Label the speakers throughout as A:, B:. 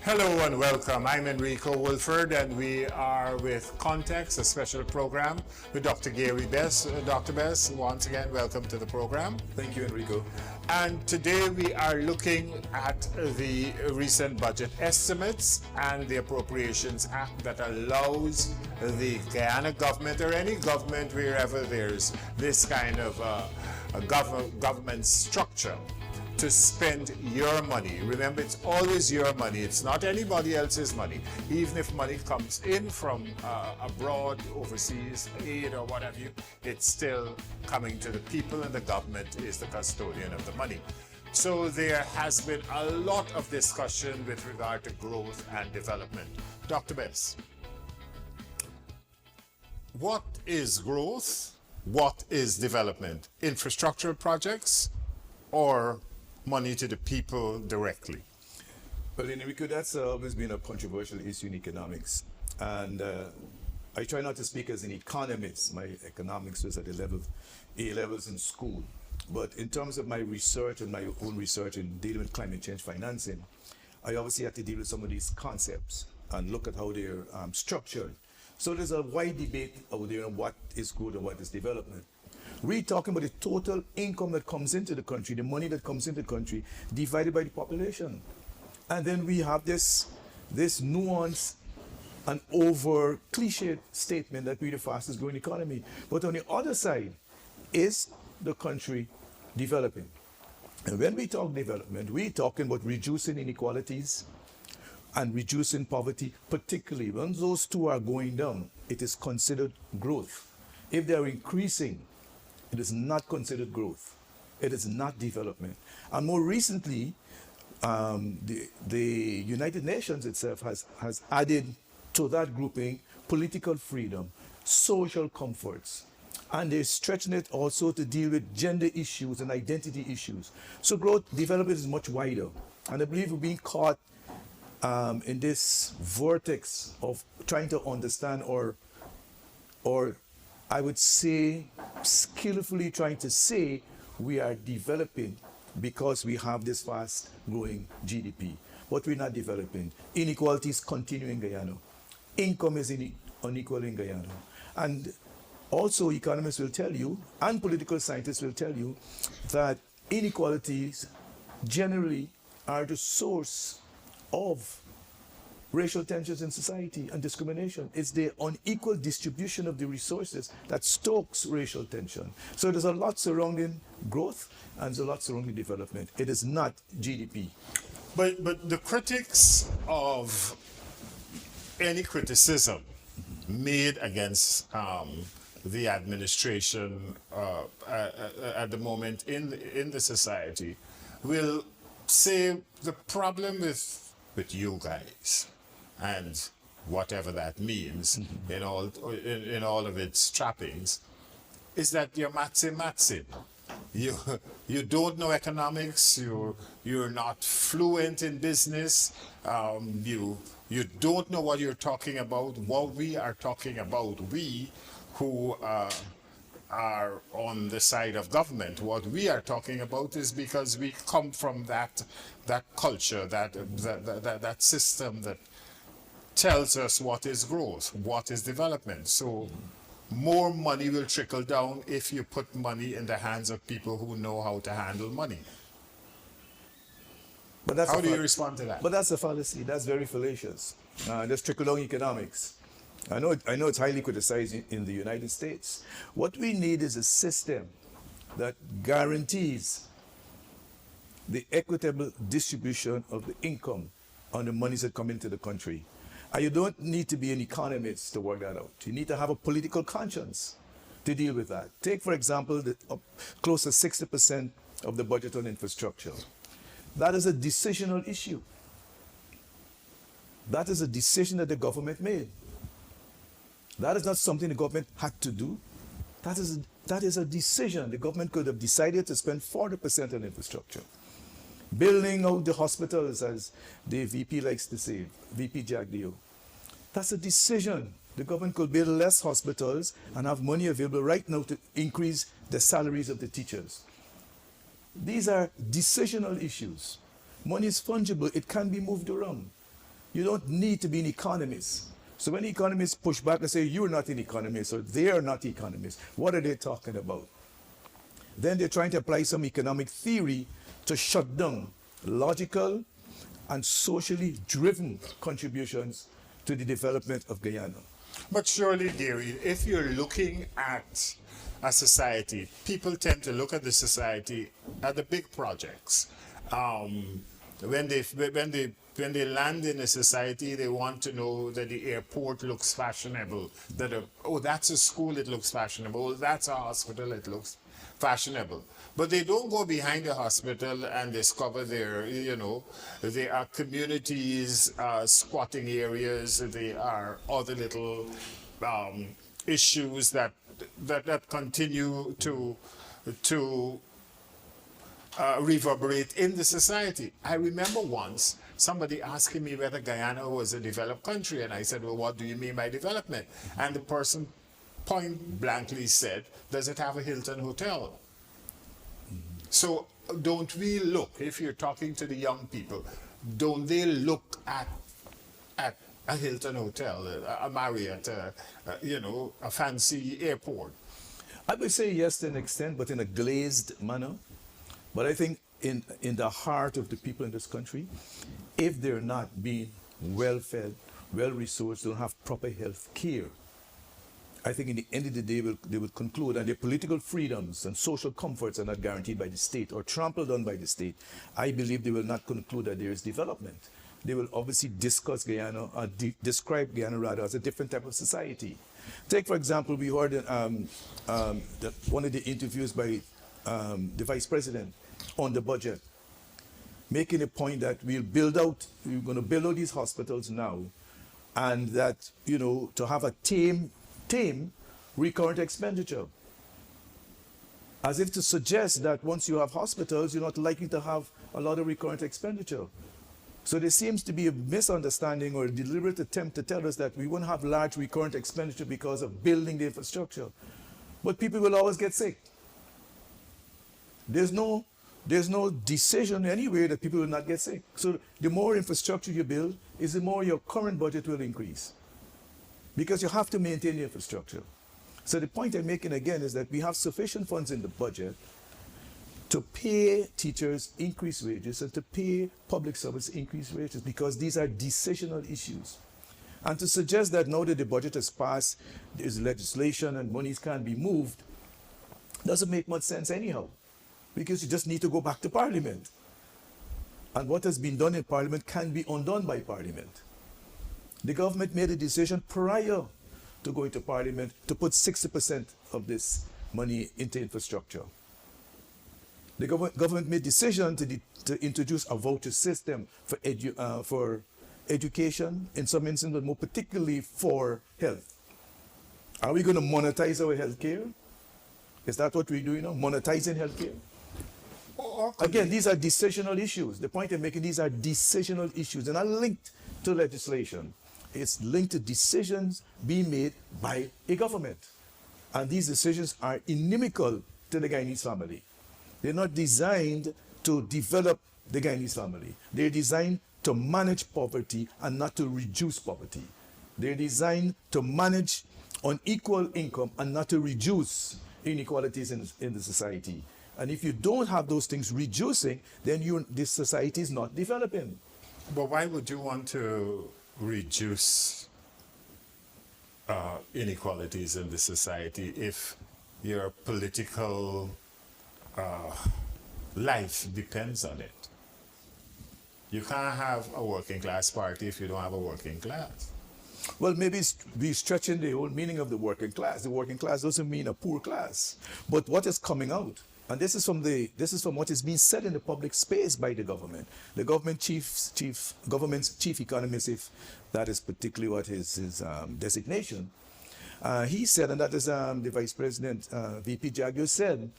A: Hello and welcome. I'm Enrico Woolford and we are with Context, a special program with Dr. Gary Bess. Dr. Bess, once again, welcome to the program.
B: Thank you, Enrico.
A: And today we are looking at the recent budget estimates and the Appropriations Act that allows the Guyana government or any government wherever there's this kind of a government structure to spend your money. Remember, it's always your money. It's not anybody else's money. Even if money comes in from abroad, overseas, aid or what have you, it's still coming to the people and the government is the custodian of the money. So there has been a lot of discussion with regard to growth and development. Dr. Bess, what is growth? What is development? Infrastructural projects or money to the people directly?
B: Well, Enrico, that's always been a controversial issue in economics. And I try not to speak as an economist. My economics was at the level of A levels in school. But in terms of my research and my own research in dealing with climate change financing, I obviously had to deal with some of these concepts and look at how they're structured. So there's a wide debate out there on what is good and what is development. We're talking about the total income that comes into the country, the money that comes into the country, divided by the population. And then we have this nuance and over cliched statement that we're the fastest growing economy. But on the other side, is the country developing? And when we talk development, we're talking about reducing inequalities and reducing poverty, particularly when those two are going down, it is considered growth. If they're increasing, it is not considered growth. It is not development. And more recently, the United Nations itself has added to that grouping political freedom, social comforts, and they're stretching it also to deal with gender issues and identity issues. So growth development is much wider. And I believe we're being caught in this vortex of trying to understand or I would say, skillfully trying to say we are developing because we have this fast growing GDP. But we're not developing. Inequalities continue in Guyana. Income is unequal in Guyana. And also economists will tell you, and political scientists will tell you, that inequalities generally are the source of racial tensions in society and discrimination. It's the unequal distribution of the resources that stokes racial tension. So there's a lot surrounding growth and there's a lot surrounding development. It is not GDP.
A: But the critics of any criticism made against the administration at the moment in the society will say the problem with you guys, and whatever that means in all of its trappings, is that you're matzy. You don't know economics. You're not fluent in business. You don't know what you're talking about. What we are talking about, we who are on the side of government, what we are talking about is because we come from that culture, that system that tells us what is growth, what is development. So more money will trickle down if you put money in the hands of people who know how to handle money.
B: But that's
A: how do you respond to that?
B: But that's a fallacy. That's very fallacious. That's trickle-down economics. I know it's highly criticized in the United States. What we need is a system that guarantees the equitable distribution of the income on the monies that come into the country. And you don't need to be an economist to work that out. You need to have a political conscience to deal with that. Take, for example, close to 60% of the budget on infrastructure. That is a decisional issue. That is a decision that the government made. That is not something the government had to do. That is a decision. The government could have decided to spend 40% on infrastructure. Building out the hospitals, as the VP likes to say, VP Jack Dio. That's a decision. The government could build less hospitals and have money available right now to increase the salaries of the teachers. These are decisional issues. Money is fungible. It can be moved around. You don't need to be an economist. So when economists push back and say, you're not an economist, or they are not economists, what are they talking about? Then they're trying to apply some economic theory to shut down logical and socially driven contributions to the development of Guyana.
A: But surely, Gary, if you're looking at a society, people tend to look at the society at the big projects. When they land in a society, they want to know that the airport looks fashionable. That that's a school, it looks fashionable. Oh, that's a hospital, it looks fashionable. But they don't go behind the hospital and discover there are communities, squatting areas, there are other little issues that continue to reverberate in the society. I remember once somebody asking me whether Guyana was a developed country, and I said, well, what do you mean by development? And the person point blankly said, does it have a Hilton hotel? So don't we look, if you're talking to the young people, don't they look at a Hilton hotel, a Marriott, a fancy airport?
B: I would say yes to an extent, but in a glazed manner. But I think in the heart of the people in this country, if they're not being well-fed, well-resourced, don't have proper health care, I think in the end of the day, they will conclude that their political freedoms and social comforts are not guaranteed by the state or trampled on by the state. I believe they will not conclude that there is development. They will obviously discuss Guyana, or describe Guyana rather, as a different type of society. Take, for example, we heard one of the interviews by the Vice President on the budget, making a point that we're going to build out these hospitals now, and that, to have a tame recurrent expenditure. As if to suggest that once you have hospitals, you're not likely to have a lot of recurrent expenditure. So there seems to be a misunderstanding or a deliberate attempt to tell us that we won't have large recurrent expenditure because of building the infrastructure. But people will always get sick. There's no decision anywhere that people will not get sick. So the more infrastructure you build, is the more your current budget will increase. Because you have to maintain the infrastructure. So the point I'm making again is that we have sufficient funds in the budget to pay teachers increased wages and to pay public service increased wages, because these are decisional issues. And to suggest that now that the budget has passed, there's legislation and monies can't be moved, doesn't make much sense anyhow, because you just need to go back to Parliament. And what has been done in Parliament can be undone by Parliament. The government made a decision prior to going to Parliament to put 60% of this money into infrastructure. The government made a decision to introduce a voucher system for education, in some instances, but more particularly for health. Are we going to monetize our health care? Is that what we're doing now? Monetizing health care? Again, these are decisional issues. The point I'm making, these are decisional issues. They're not linked to legislation. It's linked to decisions being made by a government. And these decisions are inimical to the Guyanese family. They're not designed to develop the Guyanese family. They're designed to manage poverty and not to reduce poverty. They're designed to manage unequal income and not to reduce inequalities in the society. And if you don't have those things reducing, then this society is not developing.
A: But why would you want to reduce inequalities in the society if your political life depends on it? You can't have a working class party if you don't have a working class.
B: Well, maybe we're stretching the whole meaning of the working class. The working class doesn't mean a poor class. But what is coming out, and this is from what is being said in the public space by the government. The government's chief economist, if that is particularly what his designation, he said, and that is the Vice President, VP Jaggio, said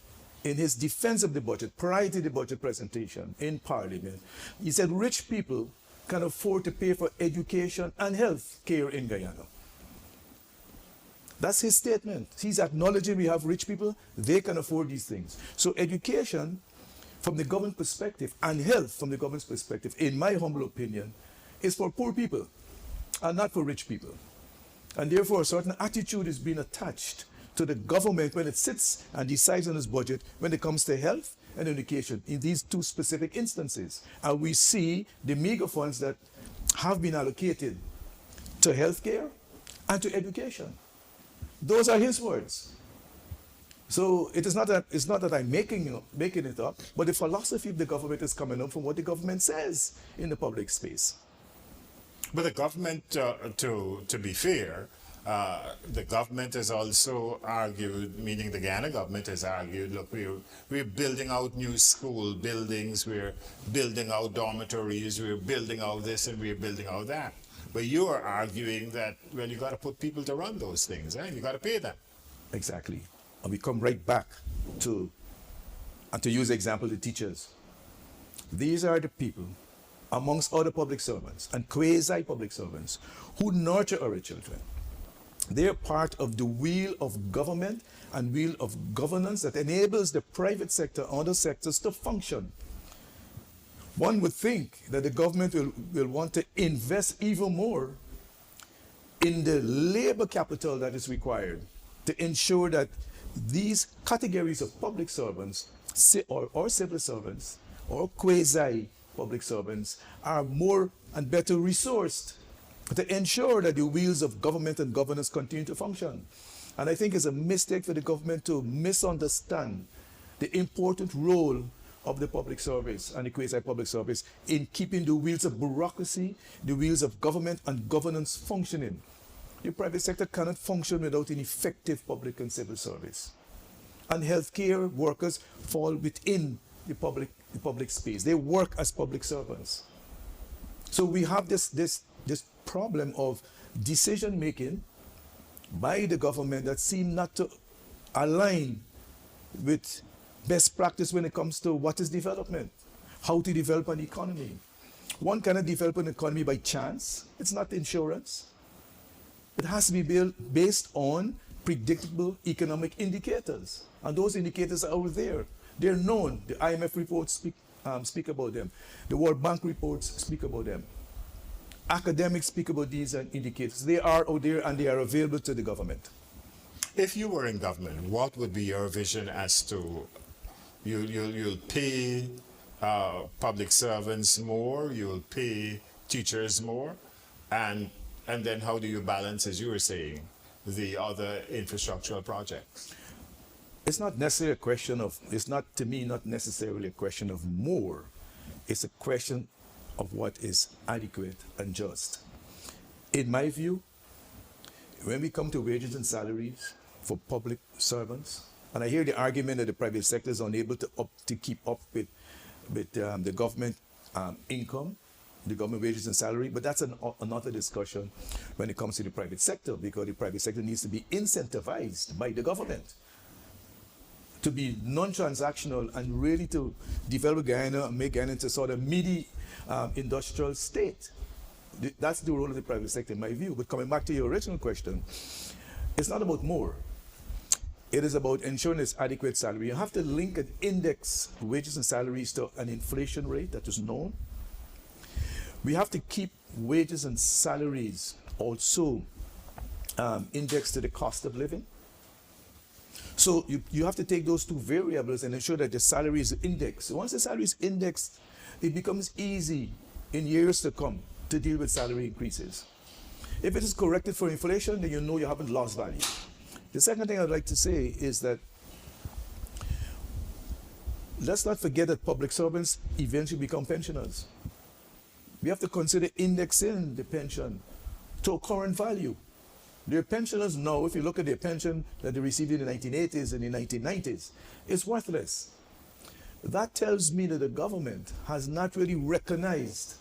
B: in his defense of the budget, prior to the budget presentation in Parliament, he said rich people can afford to pay for education and health care in Guyana. That's his statement. He's acknowledging we have rich people, they can afford these things. So education from the government perspective and health from the government's perspective, in my humble opinion, is for poor people and not for rich people. And therefore, a certain attitude is being attached to the government when it sits and decides on its budget when it comes to health and education in these two specific instances. And we see the meager funds that have been allocated to healthcare and to education. Those are his words. So it's not that I'm making it up, but the philosophy of the government is coming up from what the government says in the public space.
A: But the government, to be fair, the government has also argued, meaning the Guyana government has argued, look, we're building out new school buildings, we're building out dormitories, we're building out this and we're building out that. But you are arguing that, well, you got to put people to run those things, eh? You got to pay them.
B: Exactly. And we come right back to use the example of the teachers. These are the people, amongst other public servants and quasi-public servants, who nurture our children. They're part of the wheel of government and wheel of governance that enables the private sector and other sectors to function. One would think that the government will want to invest even more in the labor capital that is required to ensure that these categories of public servants or civil servants or quasi-public servants are more and better resourced to ensure that the wheels of government and governance continue to function. And I think it's a mistake for the government to misunderstand the important role of the public service and the quasi-public service in keeping the wheels of bureaucracy, the wheels of government and governance functioning. The private sector cannot function without an effective public and civil service. And healthcare workers fall within the public space. They work as public servants. So we have this problem of decision making by the government that seem not to align with best practice when it comes to what is development, how to develop an economy. One cannot develop an economy by chance. It's not insurance. It has to be built based on predictable economic indicators. And those indicators are out there. They're known. The IMF reports speak about them. The World Bank reports speak about them. Academics speak about these indicators. They are out there and they are available to the government.
A: If you were in government, what would be your vision as to you'll pay public servants more, you'll pay teachers more, and then how do you balance, as you were saying, the other infrastructural projects?
B: It's not necessarily a question of, it's not, to me, not necessarily a question of more. It's a question of what is adequate and just. In my view, when we come to wages and salaries for public servants, and I hear the argument that the private sector is unable to keep up with the government income, the government wages and salary, but that's another discussion when it comes to the private sector, because the private sector needs to be incentivized by the government to be non-transactional and really to develop Guyana and make Guyana into sort of midi industrial state. That's the role of the private sector in my view. But coming back to your original question, it's not about more. It is about ensuring it's adequate salary. You have to link and index wages and salaries to an inflation rate that is known. We have to keep wages and salaries also indexed to the cost of living. So you have to take those two variables and ensure that the salary is indexed. Once the salary is indexed, it becomes easy in years to come to deal with salary increases. If it is corrected for inflation, then you know you haven't lost value. The second thing I'd like to say is that let's not forget that public servants eventually become pensioners. We have to consider indexing the pension to a current value. Their pensioners now, if you look at their pension that they received in the 1980s and the 1990s, it's worthless. That tells me that the government has not really recognized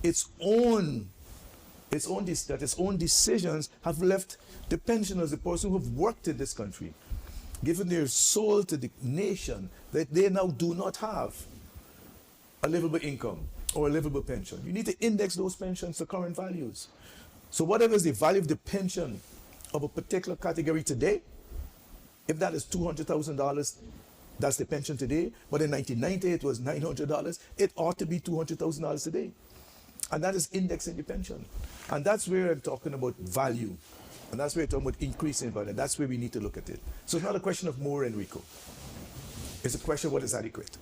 B: its own decisions have left the pensioners, the person who have worked in this country, given their soul to the nation, that they now do not have a livable income or a livable pension. You need to index those pensions to current values. So whatever is the value of the pension of a particular category today, if that is $200,000, that's the pension today, but in 1990 it was $900, it ought to be $200,000 today. And that is indexing the pension. And that's where I'm talking about value. And that's where I'm talking about increasing value. And that's where we need to look at it. So it's not a question of more, Enrico. It's a question of what is adequate.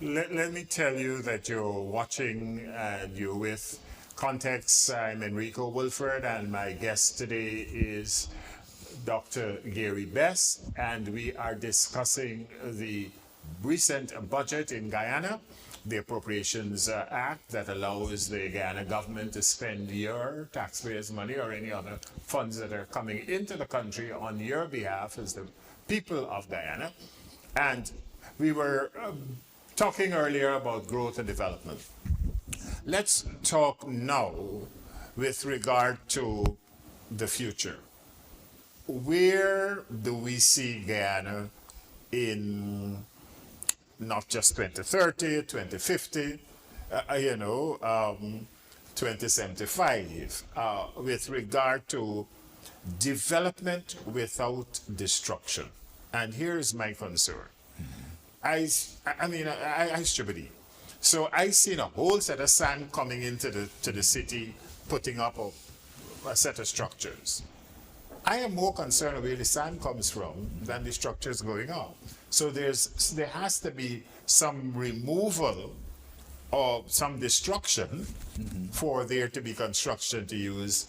A: Let me tell you that you're watching and you're with Context. I'm Enrico Woolford, and my guest today is Dr. Gary Best, and we are discussing the recent budget in Guyana, the Appropriations Act that allows the Guyana government to spend your taxpayers' money or any other funds that are coming into the country on your behalf as the people of Guyana. And we were talking earlier about growth and development. Let's talk now with regard to the future. Where do we see Guyana in not just 2030, 2050, 2075, with regard to development without destruction? And here's my concern. I Stubedy. So I seen a whole set of sand coming into the city, putting up a set of structures. I am more concerned where the sand comes from than the structures going up. So there has to be some removal or some destruction for there to be construction, to use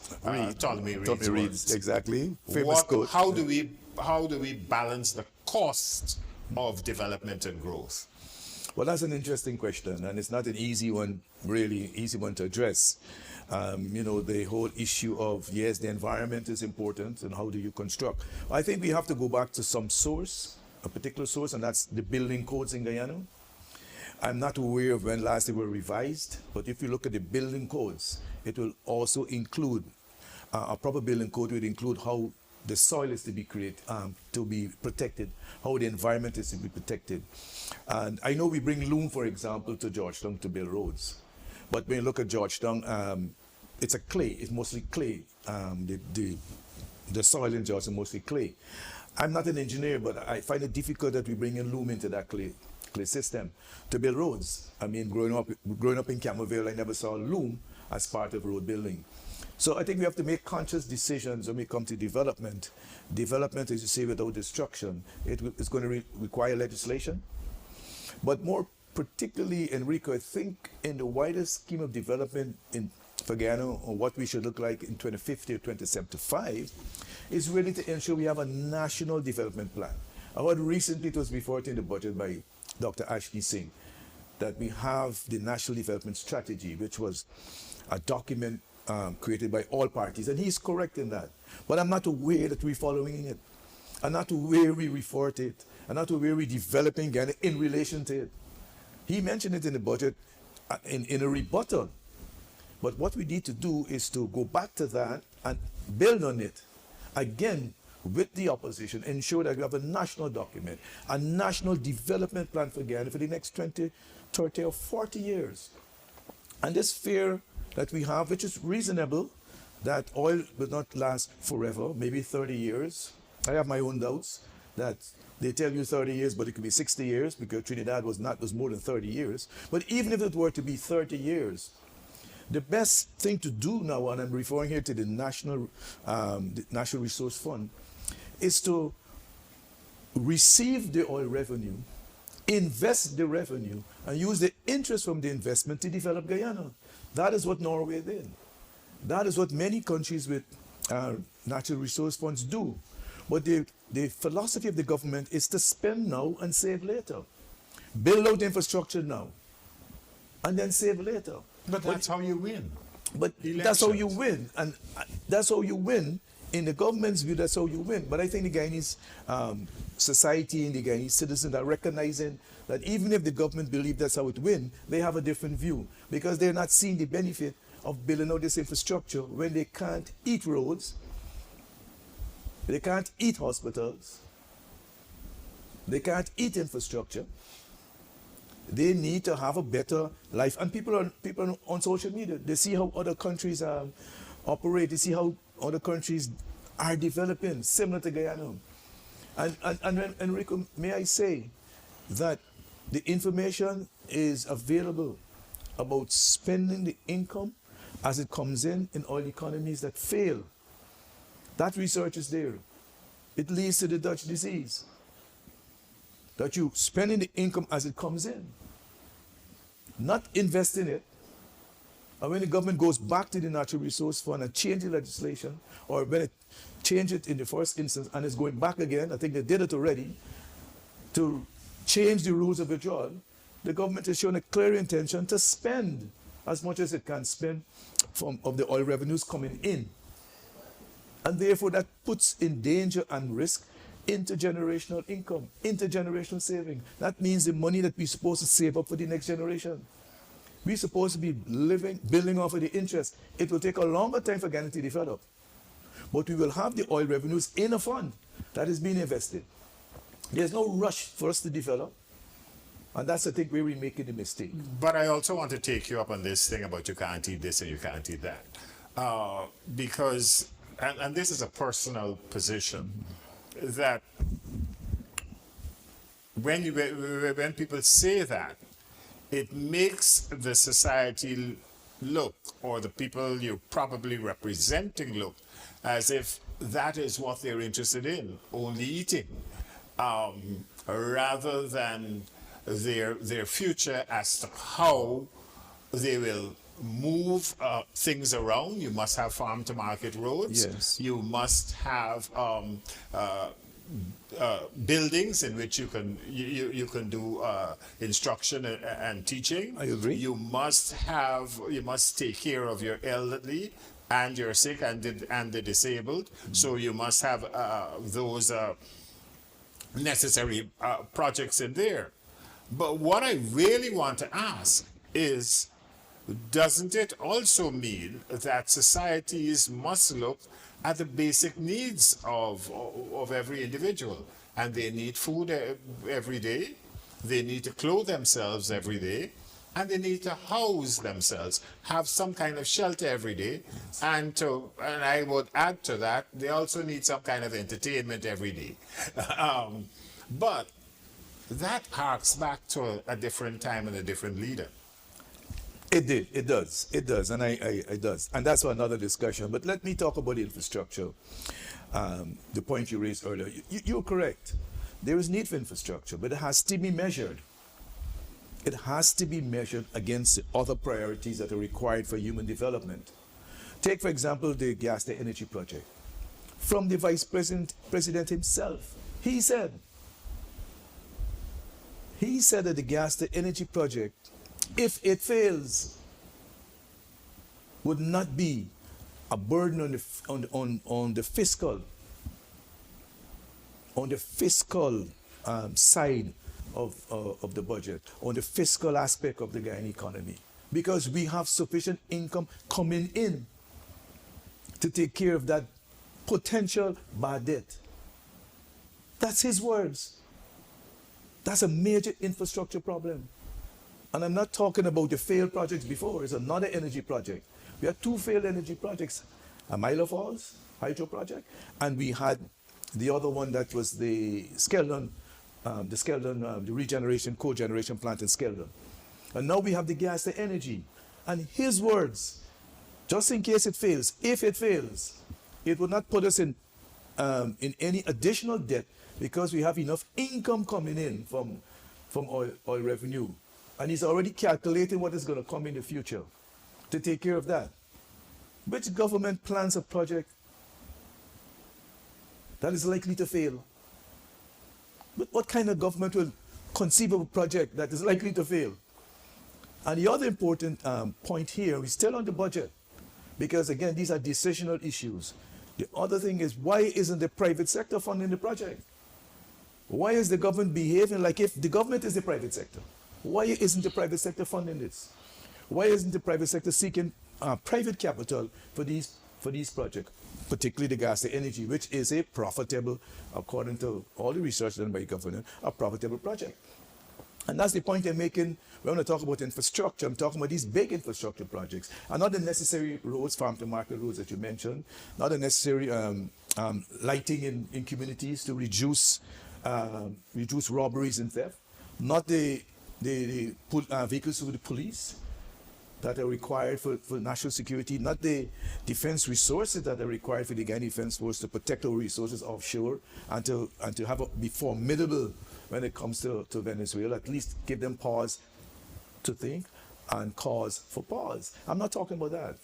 A: Ptolemy Reed's words.
B: Exactly. Famous quote.
A: How do we balance the cost of development and growth?
B: Well, that's an interesting question, and it's not an easy one, really easy one to address. The whole issue of, yes, the environment is important, and how do you construct? I think we have to go back to some source, a particular source, and that's the building codes in Guyana. I'm not aware of when last they were revised, but if you look at the building codes, it will also include, a proper building code would include how the soil is to be to be protected, how the environment is to be protected. And I know we bring loam, for example, to Georgetown to build roads. But when you look at Georgetown, it's mostly clay. The soil in Georgetown is mostly clay. I'm not an engineer, but I find it difficult that we bring in loam into that clay system to build roads. I mean, growing up in Camerville, I never saw loam as part of road building. So I think we have to make conscious decisions when we come to development. Development, as you say, without destruction, it's going to require legislation. But more particularly, Enrico, I think in the wider scheme of development for Guyana, or what we should look like in 2050 or 2075, is really to ensure we have a national development plan. I heard recently, it was reported in the budget by Dr. Ashley Singh, that we have the National Development Strategy, which was a document created by all parties, and he's correct in that. But I'm not aware that we're following it. I'm not aware we report it. I'm not aware we're developing Guyana in relation to it. He mentioned it in the budget in a rebuttal. But what we need to do is to go back to that and build on it again with the opposition, ensure that we have a national document, a national development plan for Guyana for the next 20, 30 or 40 years. And this fear that we have, which is reasonable, that oil will not last forever, maybe 30 years. I have my own doubts that they tell you 30 years, but it could be 60 years, because Trinidad was more than 30 years. But even if it were to be 30 years, the best thing to do now, and I'm referring here to the National Resource Fund, is to receive the oil revenue, invest the revenue, and use the interest from the investment to develop Guyana. That is what Norway did. That is what many countries with natural resource funds do. But the philosophy of the government is to spend now and save later. Build out infrastructure now, and then save later.
A: But that's how you win.
B: But that's how you win. And that's how you win. In the government's view, that's how you win. But I think the Guyanese society and the Guyanese citizens are recognizing that even if the government believes that's how it wins, they have a different view, because they're not seeing the benefit of building out this infrastructure when they can't eat roads, they can't eat hospitals, they can't eat infrastructure. They need to have a better life. And people on social media, they see how other countries operate, they see how other countries are developing, similar to Guyana. And Enrico, may I say that the information is available about spending the income as it comes in oil economies that fail. That research is there. It leads to the Dutch disease. That you spending the income as it comes in, not invest in it. And when the government goes back to the natural resource fund and change the legislation, or when it change it in the first instance and it's going back again, I think they did it already, to change the rules of withdrawal, the government has shown a clear intention to spend as much as it can spend of the oil revenues coming in. And therefore that puts in danger and risk intergenerational income, intergenerational saving. That means the money that we're supposed to save up for the next generation. We're supposed to be building off of the interest. It will take a longer time for Guyana to develop. But we will have the oil revenues in a fund that is being invested. There's no rush for us to develop. And that's, I think, where we're making the mistake.
A: But I also want to take you up on this thing about you can't eat this and you can't eat that. Because, and this is a personal position, that when people say that, it makes the society look, or the people you're probably representing look, as if that is what they're interested in, only eating, rather than their future as to how they will move things around. You must have farm to market roads.
B: Yes.
A: You must have buildings in which you can do instruction and teaching.
B: I agree.
A: You must take care of your elderly and your sick and the disabled. So you must have those necessary projects in there. But what I really want to ask is, doesn't it also mean that societies must look at the basic needs of every individual? And they need food every day, they need to clothe themselves every day, and they need to house themselves, have some kind of shelter every day, and I would add to that, they also need some kind of entertainment every day. But that harks back to a different time and a different leader.
B: It does, and it does. And that's for another discussion. But let me talk about the infrastructure. The point you raised earlier, you're correct. There is need for infrastructure, but it has to be measured. It has to be measured against the other priorities that are required for human development. Take, for example, the gas to energy project. From the Vice President himself, he said that the gas to energy project, if it fails, would not be a burden on the fiscal side of the budget, on the fiscal aspect of the Guyana economy, because we have sufficient income coming in to take care of that potential bad debt. That's his words. That's a major infrastructure problem. And I'm not talking about the failed projects before. It's another energy project. We had two failed energy projects, a Milo Falls hydro project, and we had the other one that was the Skeldon, the regeneration, cogeneration plant in Skeldon. And now we have the gas to energy. And his words, just in case it fails, if it fails, it would not put us in any additional debt, because we have enough income coming in from oil revenue. And he's already calculating what is going to come in the future to take care of that. Which government plans a project that is likely to fail? But what kind of government will conceive of a project that is likely to fail? And the other important point here, we're still on the budget, because again, these are decisional issues. The other thing is, why isn't the private sector funding the project? Why is the government behaving like if the government is the private sector? Why isn't the private sector funding this? Why isn't the private sector seeking private capital for these projects, particularly the gas to energy, which is a profitable, according to all the research done by the government, a profitable project? And that's the point I'm making when I talk about infrastructure. I'm talking about these big infrastructure projects, and not the necessary roads, farm to market roads that you mentioned, not the necessary lighting in communities to reduce robberies and theft, not the vehicles of the police, that are required for national security, not the defense resources that are required for the Guyanese Defense Force to protect our resources offshore and to be formidable when it comes to Venezuela. At least give them pause to think and cause for pause. I'm not talking about that.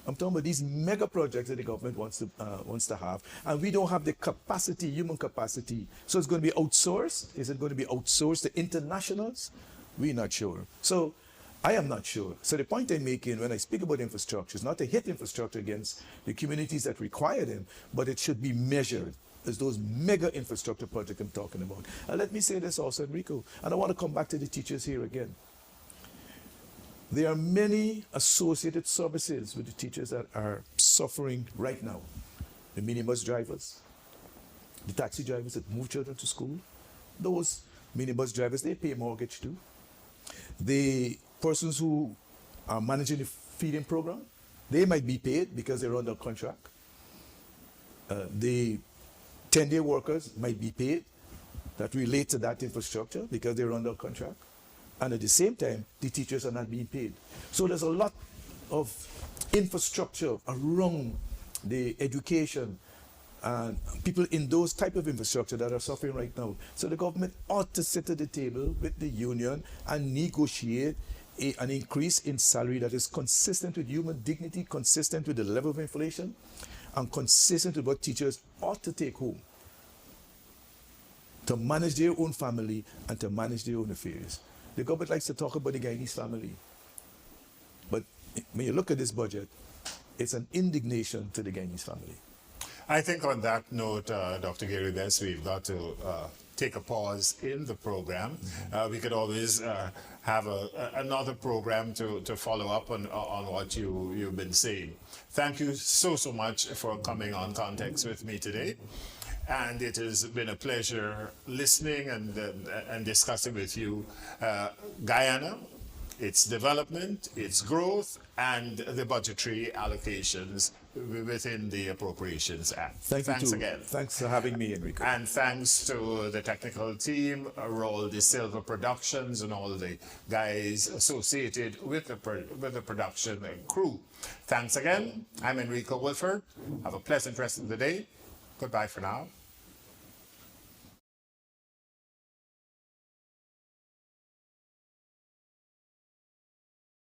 B: I'm talking about these mega projects that the government wants to have, and we don't have the capacity, human capacity. So it's going to be outsourced. Is it going to be outsourced to internationals? We're not sure. So I am not sure. So the point I'm making when I speak about infrastructure is not to hit infrastructure against the communities that require them, but it should be measured as those mega infrastructure projects I'm talking about. And let me say this also, Enrico, and I want to come back to the teachers here again. There are many associated services with the teachers that are suffering right now. The minibus drivers, the taxi drivers that move children to school, those minibus drivers, they pay mortgage too. The persons who are managing the feeding program, they might be paid because they're under contract. The 10-day workers might be paid that relate to that infrastructure because they're under contract. And at the same time, the teachers are not being paid. So there's a lot of infrastructure around the education and people in those type of infrastructure that are suffering right now. So the government ought to sit at the table with the union and negotiate an increase in salary that is consistent with human dignity, consistent with the level of inflation, and consistent with what teachers ought to take home to manage their own family and to manage their own affairs. The government likes to talk about the Guyanese family. But when you look at this budget, it's an indignation to the Guyanese family.
A: I think on that note, Dr. Gary Best, we've got to take a pause in the program. We could always have another program to follow up on what you've been saying. Thank you so much for coming on Context with me today. And it has been a pleasure listening and discussing with you Guyana, its development, its growth, and the budgetary allocations within the Appropriations Act. Thanks again.
B: Thanks for having me, Enrico.
A: And thanks to the technical team, Roll the Silver Productions, and all the guys associated with the production crew. Thanks again. I'm Enrico Woolford. Have a pleasant rest of the day. Goodbye for now.